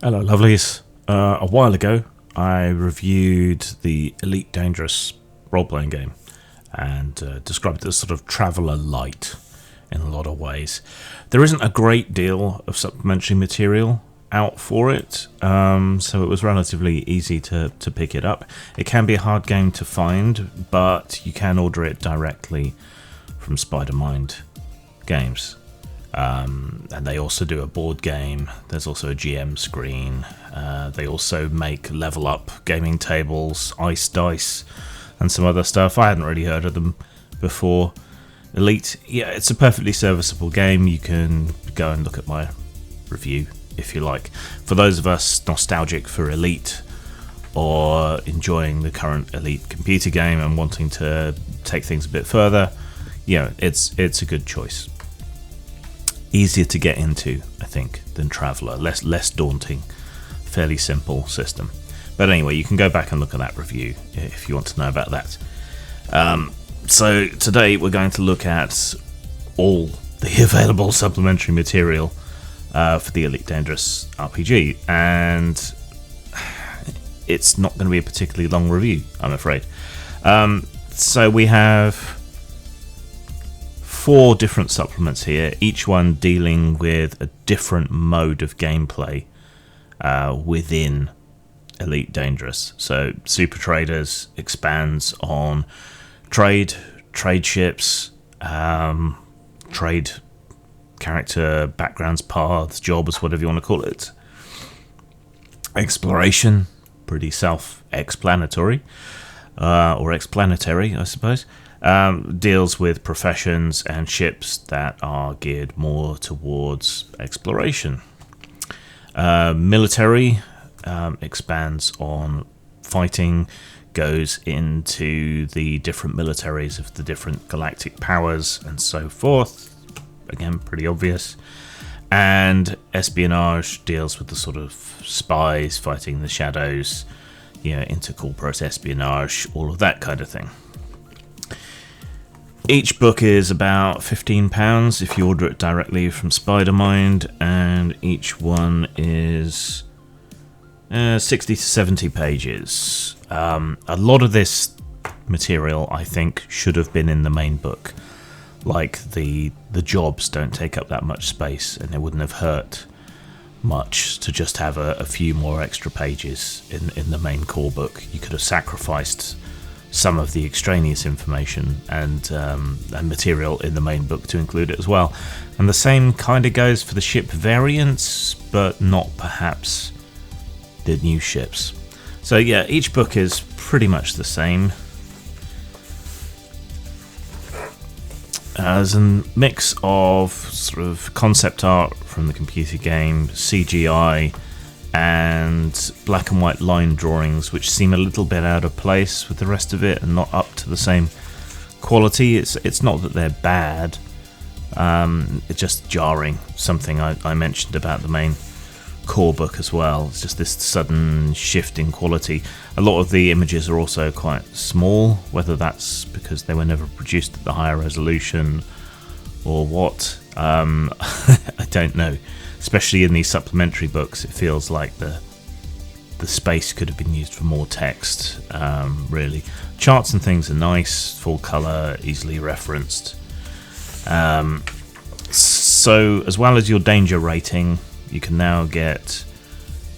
Hello, lovelies. A while ago, I reviewed the Elite Dangerous role-playing game and described it as sort of Traveller Light in a lot of ways. There isn't a great deal of supplementary material out for it, so it was relatively easy to pick it up. It can be a hard game to find, but you can order it directly from Spidermind Games. And they also do a board game. There's also a GM screen. They also make level up gaming tables, ice dice, and some other stuff. I hadn't really heard of them before. Elite, yeah, it's a perfectly serviceable game. You can go and look at my review if you like. For those of us nostalgic for Elite or enjoying the current Elite computer game and wanting to take things a bit further, yeah, it's a good choice. Easier to get into, I think, than Traveller. Less daunting, fairly simple system. But anyway, you can go back and look at that review if you want to know about that. So today we're going to look at all the available supplementary material for the Elite Dangerous RPG, and it's not going to be a particularly long review, I'm afraid. So we have 4 different supplements here, each one dealing with a different mode of gameplay within Elite Dangerous. So Super Traders expands on trade ships, trade character backgrounds, paths, jobs, whatever you want to call it. Exploration, pretty self-explanatory, or explanatory, I suppose. Deals with professions and ships that are geared more towards exploration. Military expands on fighting, goes into the different militaries of the different galactic powers and so forth. Again, pretty obvious. And espionage deals with the sort of spies fighting the shadows, intercorporate espionage, all of that kind of thing. Each book is about £15 if you order it directly from Spidermind, and each one is 60 to 70 pages. A lot of this material, I think, should have been in the main book. Like the jobs don't take up that much space, and it wouldn't have hurt much to just have a few more extra pages in the main core book. You could have sacrificed some of the extraneous information and material in the main book to include it as well. And the same kind of goes for the ship variants, but not perhaps the new ships. So yeah, each book is pretty much the same. There's a mix of sort of concept art from the computer game, CGI, and black and white line drawings, which seem a little bit out of place with the rest of it and not up to the same quality. It's not that they're bad, it's just jarring. Something I mentioned about the main core book as well. It's just this sudden shift in quality. A lot of the images are also quite small, whether that's because they were never produced at the higher resolution or what. I don't know. Especially in these supplementary books, it feels like the space could have been used for more text, really. Charts and things are nice, full colour, easily referenced. So, as well as your danger rating, you can now get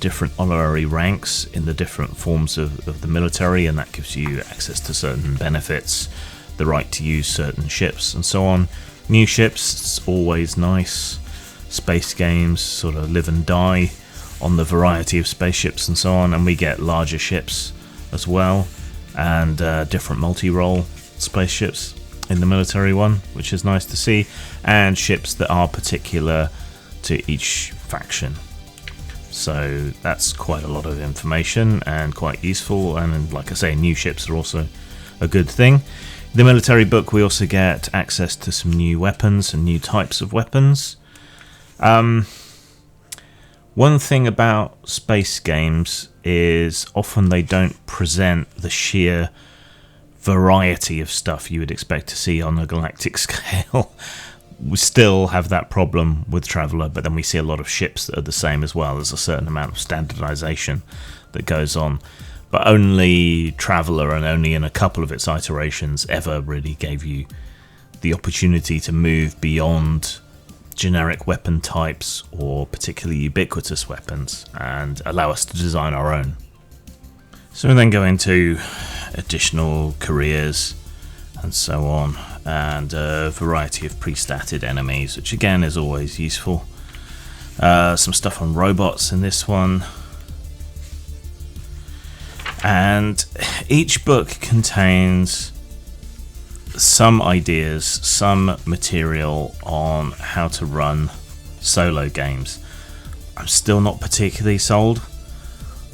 different honorary ranks in the different forms of the military, and that gives you access to certain benefits, the right to use certain ships, and so on. New ships, it's always nice. Space games sort of live and die on the variety of spaceships and so on, and we get larger ships as well, and different multi-role spaceships in the military one, which is nice to see, and ships that are particular to each faction. So that's quite a lot of information and quite useful, and like I say, new ships are also a good thing. The military book, we also get access to some new weapons and new types of weapons. One thing about space games is often they don't present the sheer variety of stuff you would expect to see on a galactic scale. we still have that problem with Traveller, but then we see a lot of ships that are the same as well. There's a certain amount of standardization that goes on, but only Traveller, and only in a couple of its iterations, ever really gave you the opportunity to move beyond generic weapon types or particularly ubiquitous weapons and allow us to design our own. So we then go into additional careers and so on, and a variety of pre-statted enemies, which again is always useful. Some stuff on robots in this one, and each book contains some ideas, some material on how to run solo games. I'm still not particularly sold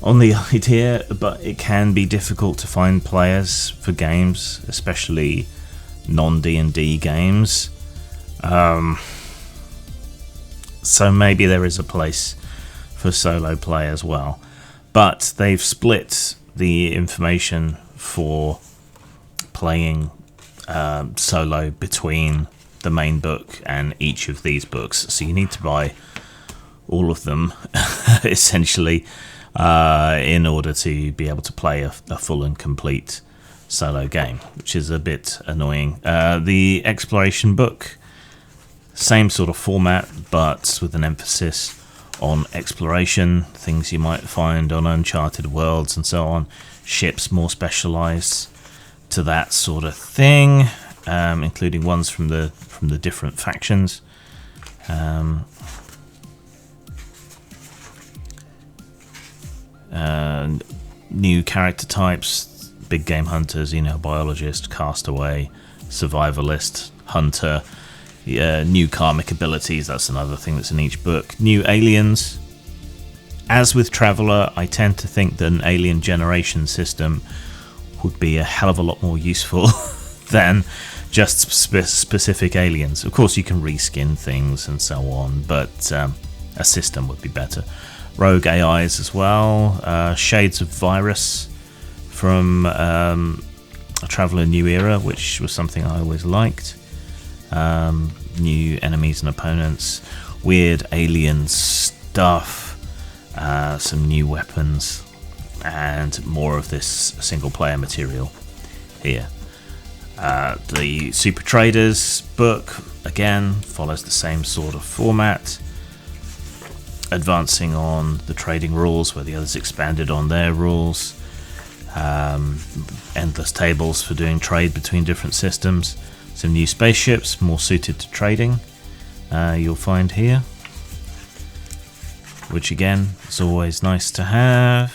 on the idea, but it can be difficult to find players for games, especially non-D&D games. So maybe there is a place for solo play as well. But they've split the information for playing solo between the main book and each of these books. So you need to buy all of them, essentially, in order to be able to play a full and complete solo game, which is a bit annoying. The exploration book, same sort of format, but with an emphasis on exploration, things you might find on uncharted worlds and so on. Ships more specialized to that sort of thing, including ones from the different factions. New character types: big game hunters, biologist, castaway, survivalist, hunter. New karmic abilities, that's another thing that's in each book. New aliens. As with Traveller, I tend to think that an alien generation system would be a hell of a lot more useful than just specific aliens. Of course, you can reskin things and so on, but a system would be better. Rogue AIs as well. Shades of Virus from Traveller New Era, which was something I always liked. New enemies and opponents. Weird alien stuff. Some new weapons. And more of this single player material here. The Super Traders book, again, follows the same sort of format, advancing on the trading rules where the others expanded on their rules. Endless tables for doing trade between different systems. Some new spaceships, more suited to trading, you'll find here, which again is always nice to have.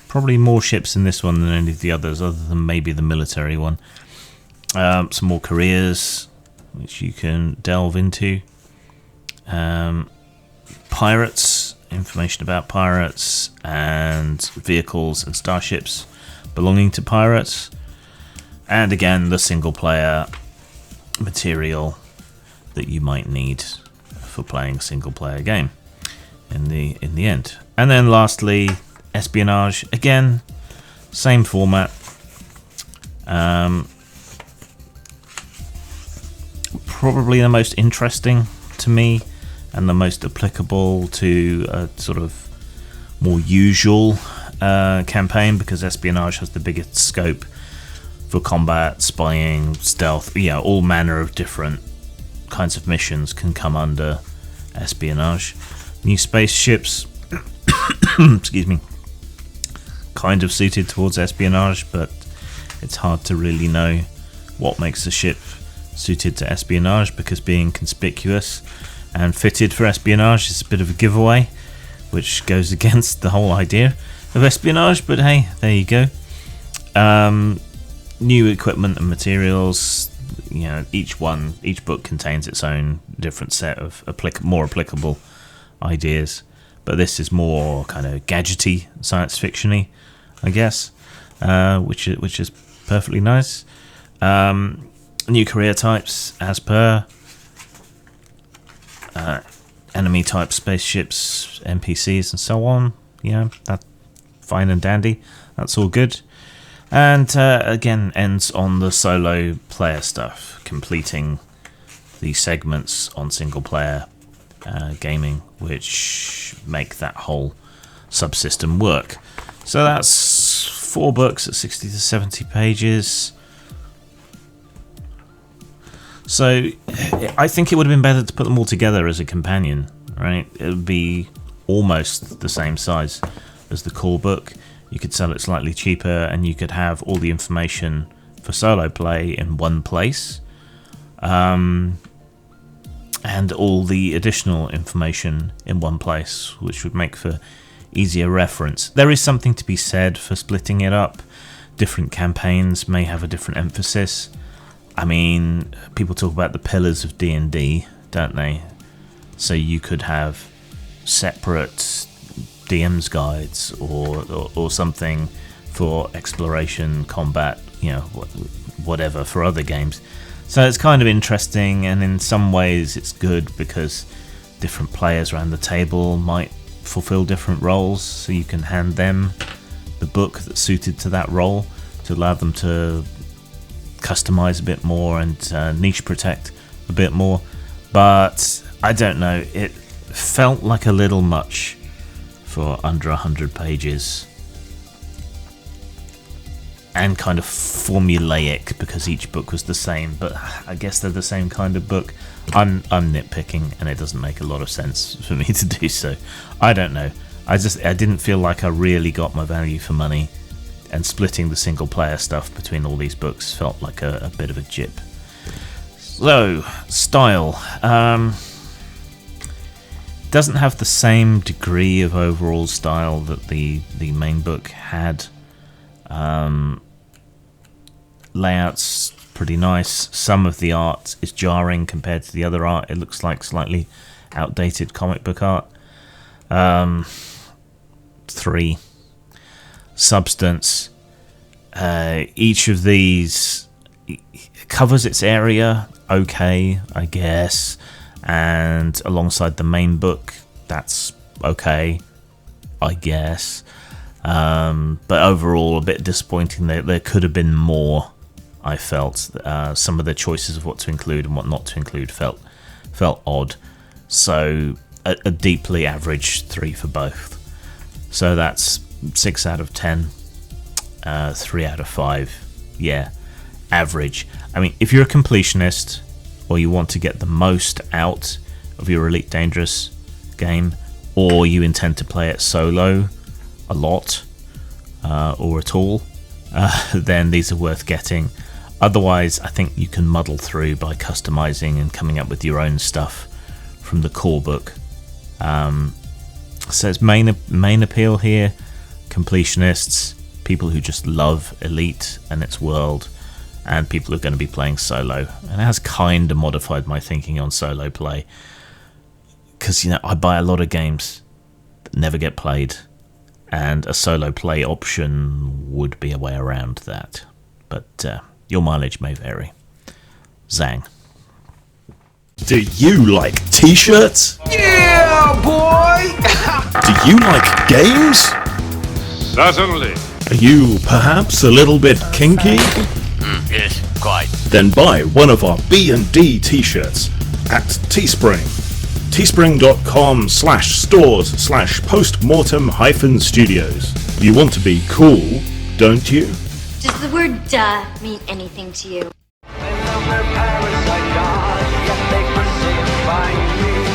Probably more ships in this one than any of the others, other than maybe the military one. Some more careers, which you can delve into. Pirates, information about pirates, and vehicles and starships belonging to pirates. And again, the single player material that you might need for playing a single player game in the end. And then lastly, Espionage, again, same format. Probably the most interesting to me and the most applicable to a sort of more usual campaign, because Espionage has the biggest scope for combat, spying, stealth. All manner of different kinds of missions can come under Espionage. New spaceships, excuse me, kind of suited towards Espionage, but it's hard to really know what makes a ship suited to Espionage, because being conspicuous and fitted for Espionage is a bit of a giveaway, which goes against the whole idea of Espionage, but hey, there you go. New equipment and materials. Each book contains its own different set of more applicable ideas, but this is more kind of gadgety, science fiction-y, I guess, which is perfectly nice. New career types as per enemy type spaceships, NPCs, and so on. That's fine and dandy. That's all good. And again, ends on the solo player stuff, completing the segments on single player gaming, which make that whole subsystem work. So that's 4 books at 60 to 70 pages. So I think it would have been better to put them all together as a companion, right? It would be almost the same size as the core book. You could sell it slightly cheaper, and you could have all the information for solo play in one place, and all the additional information in one place, which would make for easier reference. There is something to be said for splitting it up. Different campaigns may have a different emphasis. I mean, people talk about the pillars of D&D, don't they? So you could have separate DM's guides or something for exploration, combat, whatever for other games. So it's kind of interesting, and in some ways it's good because different players around the table might fulfill different roles, so you can hand them the book that's suited to that role to allow them to customize a bit more and niche protect a bit more. But I don't know, it felt like a little much for under 100 pages, and kind of formulaic because each book was the same, but I guess they're the same kind of book. I'm nitpicking, and it doesn't make a lot of sense for me to do so. I don't know, I didn't feel like I really got my value for money, and splitting the single player stuff between all these books felt like a bit of a jip. So, style. Doesn't have the same degree of overall style that the main book had. Layout's pretty nice. Some of the art is jarring compared to the other art. It looks like slightly outdated comic book art. 3. Substance. Each of these covers its area okay, I guess, and alongside the main book, that's okay, I guess. But overall, a bit disappointing. There could have been more, I felt. Some of the choices of what to include and what not to include felt odd. So a deeply average 3 for both. So that's 6 out of 10, 3 out of 5. Yeah, average. I mean, if you're a completionist or you want to get the most out of your Elite Dangerous game, or you intend to play it solo a lot or at all, then these are worth getting. Otherwise, I think you can muddle through by customizing and coming up with your own stuff from the core book. So it's main appeal here: completionists, people who just love Elite and its world, and people who are going to be playing solo. And it has kind of modified my thinking on solo play, because I buy a lot of games that never get played, and a solo play option would be a way around that. But your mileage may vary. Zang. Do you like t-shirts? Yeah, boy! Do you like games? Certainly. Are you perhaps a little bit kinky? Yes, quite. Then buy one of our B&D t-shirts at Teespring. Teespring.com/stores/postmortem-studios. You want to be cool, don't you? Does the word duh mean anything to you? Parasite God, yet they persist by me.